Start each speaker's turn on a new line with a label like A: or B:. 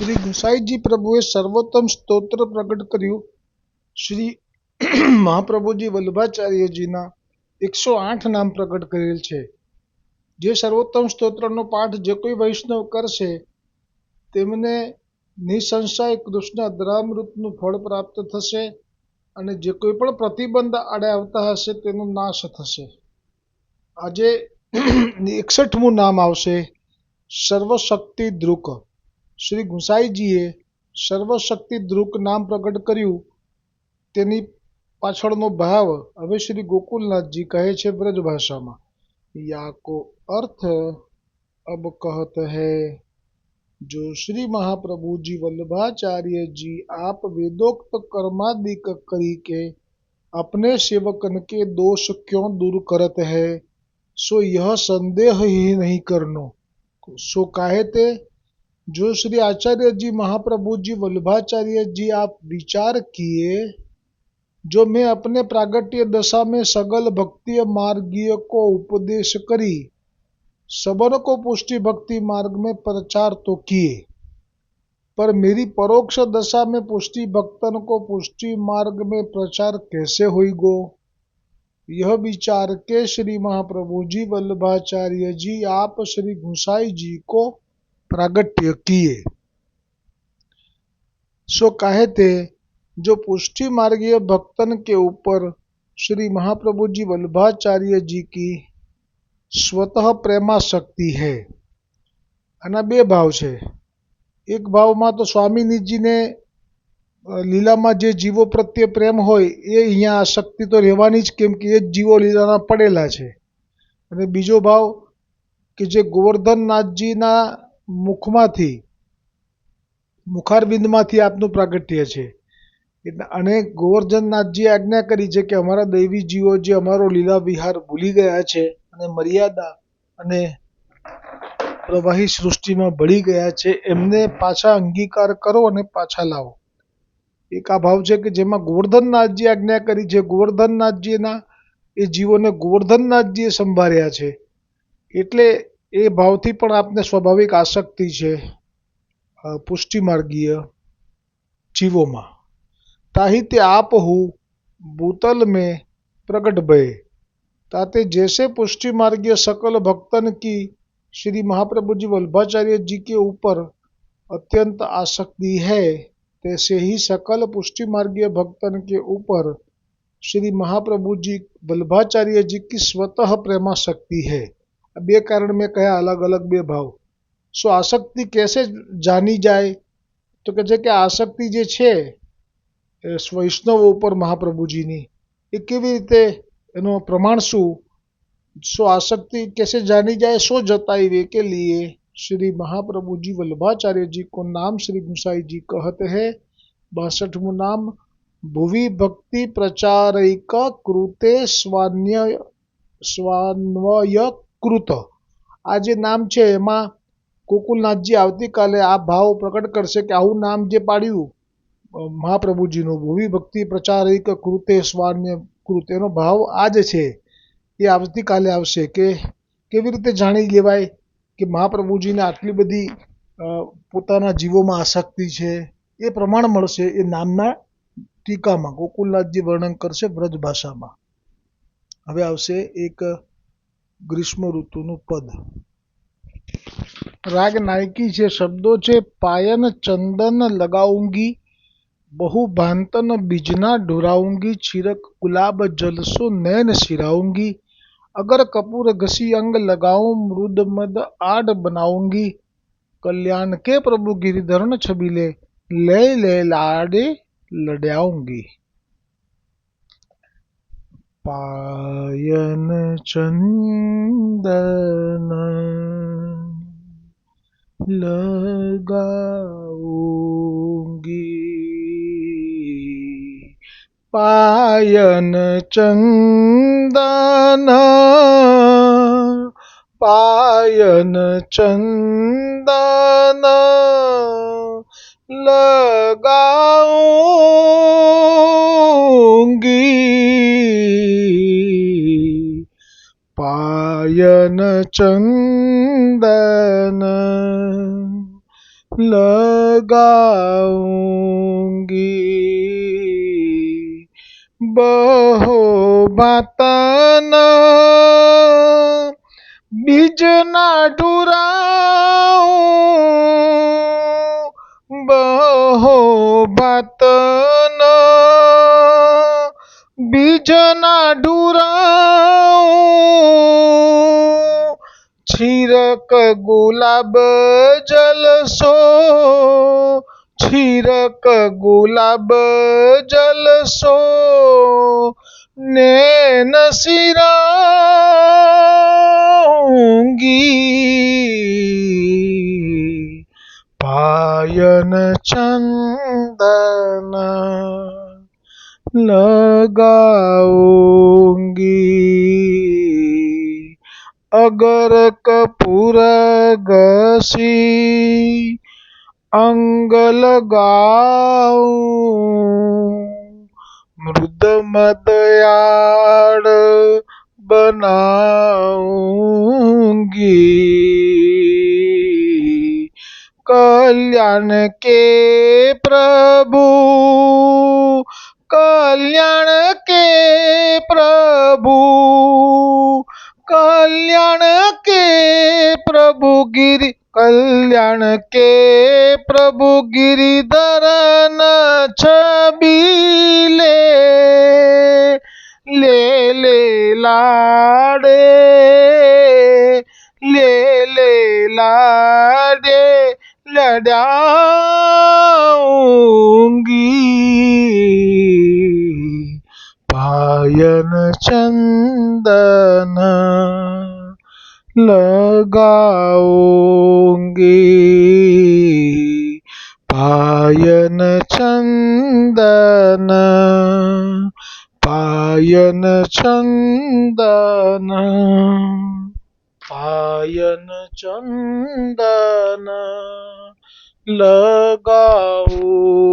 A: શ્રી ગુસાઈજી પ્રભુએ સર્વોત્તમ સ્તોત્ર પ્રગટ કર્યું. શ્રી મહાપ્રભુજી વલ્લભાચાર્યજીના 108 નામ પ્રગટ કરેલ છે. જે સર્વોત્તમ સ્તોત્રનો પાઠ જે કોઈ વૈષ્ણવ કરશે તેમને નિસંશય કૃષ્ણ અધરામૃતનું ફળ પ્રાપ્ત થશે અને જે કોઈ પણ પ્રતિબંધ આડે આવતા હશે તેનો નાશ થશે. આજે 61મું નામ આવશે સર્વશક્તિ દ્રુક. શ્રી ગુસાઈજીએ સર્વશક્તિ દ્રુક નામ પ્રગટ કર્યું. તેની પાછળનો ભાવ હવે શ્રી ગોકુલનાથજી કહે છે બ્રજ ભાષામાં. યા કો अर्थ अब कहत है जो श्री महाप्रभु जी वल्लभाचार्य जी आप वेदोक्त कर्मादिक करी के अपने सेवकन के दोष क्यों दूर करत है सो यह संदेह ही नहीं करनो. सो काहे ते जो श्री आचार्य जी महाप्रभु जी वल्लभाचार्य जी आप विचार किए जो मैं अपने प्रागट्य दशा में सगल भक्ति मार्गीय को उपदेश करी सबन को पुष्टि भक्ति मार्ग में प्रचार तो किए पर मेरी परोक्ष दशा में पुष्टि भक्तन को पुष्टि मार्ग में प्रचार कैसे हुई गो. यह विचार के श्री महाप्रभु जी वल्लभाचार्य जी आप श्री गुसाई जी को प्रागट्य किए. सो काहे ते जो पुष्टि मार्गीय भक्तन के ऊपर श्री महाप्रभु जी वल्लभाचार्य जी की स्वतः प्रेमाशक्ति है. આના બે ભાવ છે. એક ભાવમાં તો સ્વામીજીને લીલામાં જે જીવો પ્રત્યે પ્રેમ હોય એ અહીંયા આસક્તિ તો રહેવાની જ, કેમ કે એ જ જીવો લીલાના પડેલા છે. અને બીજો ભાવ કે જે ગોવર્ધનનાથજીના મુખમાંથી મુખારબિંદમાંથી આપનું પ્રાગટ્ય છે અને ગોવર્ધનનાથજીએ આજ્ઞા કરી છે કે અમારા દૈવી જીવો જે અમારો લીલા વિહાર ભૂલી ગયા છે અને મર્યાદા અને પ્રવાહી સૃષ્ટિમાં ભળી ગયા છે એમને પાછા અંગીકાર કરો અને પાછા લાવો. એક આ ભાવ છે કે જેમાં ગોવર્ધનનાથજી આજ્ઞા કરી છે. ગોવર્ધનનાથજીના એ જીવોને ગોવર્ધનનાથજીએ સંભાળ્યા છે એટલે એ ભાવથી પણ આપને સ્વાભાવિક આસક્તિ છે પુષ્ટિ માર્ગીય जीवों ताही ते आप हूँ भूतल में प्रकट भये ताते जैसे पुष्टि मार्गीय सकल भक्तन की श्री महाप्रभु जी वल्लभाचार्य जी के ऊपर अत्यंत आसक्ति है तैसे ही सकल पुष्टि मार्गीय भक्तन के ऊपर श्री महाप्रभु जी वल्लभाचार्य जी की स्वतः प्रेमाशक्ति है. बे कारण में कहा अलग अलग बे भाव. सो आसक्ति कैसे जानी जाए तो કહે કે આસક્તિ જે છે વૈષ્ણવો ઉપર મહાપ્રભુજીની એ કેવી રીતે એનો પ્રમાણ શું. सो आसक्ति कैसे जानी जाए सो जताइए के लिए श्री महाप्रभु जी वल्लभाचार्य जी को नाम श्री गुसाई जी कहते हैं. 62मुं नाम भुवि भक्ति प्रचारैक कृते स्वान्वय कृत. आ जे नाम છે એમાં ગોકુલનાથજી આવતીકાલે આ ભાવ પ્રકટ કરશે કે આવું નામ જે પાડ્યું મહાપ્રભુજીનું ભુવિ ભક્તિ પ્રચારિક કૃતે સ્વાન્ય કૃત એનો ભાવ આ જ છે એ આવતીકાલે આવશે કે કેવી રીતે જાણી લેવાય કે મહાપ્રભુજીને આટલી બધી પોતાના જીવોમાં આસક્તિ છે એ પ્રમાણ મળશે એ નામના ટીકામાં ગોકુલનાથજી વર્ણન કરશે બ્રજ ભાષામાં. હવે આવશે એક ગ્રીષ્મ ઋતુનું પદ. राग नायकी છે. शब्दों છે पायन चंदन लगाऊंगी बहु भांतन बीजना ढुराऊंगी छिरक गुलाब जलसो नैन सिराऊंगी अगर कपूर घसी अंग लगाऊं मृद मद आड बनाऊंगी कल्याण के प्रभु गिरिधरण छबीले ले ले लाडे लड्याऊंगी. पायन चंदन लगाऊंगी पायन चंदन लगाऊंगी पायन चंदन लगाऊंगी। बहो बातन बीज ना ढुराऊं। बहो बातन बीज ना ढुराऊं। छिरक गुलाब जलसो, छिरक गुलाब जलसो नैन सिराऊंगी। पायन चंदन लगाऊंगी। अगर कपूर घसी अंग लगाऊं। मृद मदयाड़ बनाऊंगी। कल्याण के प्रभु, कल्याण के प्रभु, कल्याण के प्रभु गिरि, कल्याण के प्रभु गिरिधर न छबीले। ले ले लाडे, ले ले लाडे लड़ाऊंगी। पायन चंदन लगाऊंगी। पायन चंदन, पायन चंदन, पायन चंदन लगाऊंगी।